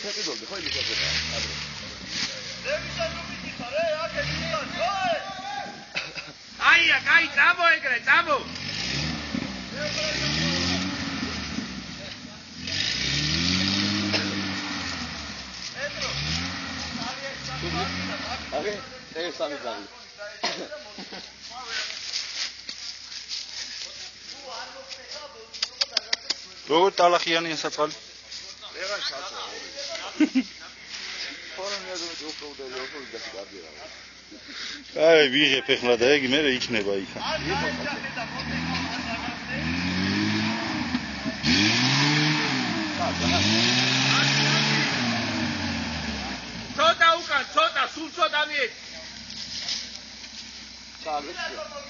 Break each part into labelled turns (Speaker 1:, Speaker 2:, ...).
Speaker 1: შეყიდულდი ხო იმის ახლა ადრე
Speaker 2: აია, კაი, წამო ეგრე, წამო.
Speaker 1: აკე, ეს სამი ძალი.
Speaker 3: როგორ ტალახიანია საწყალი?
Speaker 1: ვეღარ ჩაწვა. ფორონია რომ უყურდები ოქროს და გაგიერა.
Speaker 3: აი, ვიღებ ეხლა და ეგ მე იქნება იქ.
Speaker 2: ცოტა უკან, ცოტა, სულ ცოტა მიეც.
Speaker 1: ჩააგრეცია.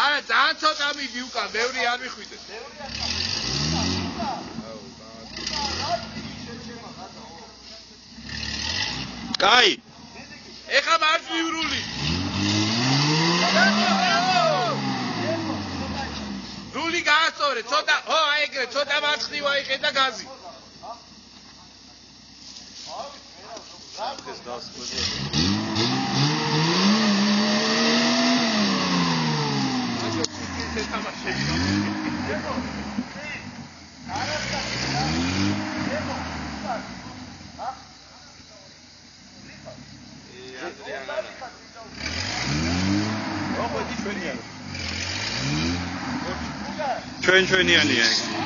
Speaker 2: არა, ძალიან ცოტა მიდი უკან, ბევრი არ მიხვიდე.
Speaker 3: კაი.
Speaker 2: ეხა მარჯვნივ. რული გაასწორე, ცოტა, ო, აი ეგრე, ცოტა მარცხნივ აიღე და გაზი.
Speaker 1: ეს დასწრებული.
Speaker 3: ჩვენიანია.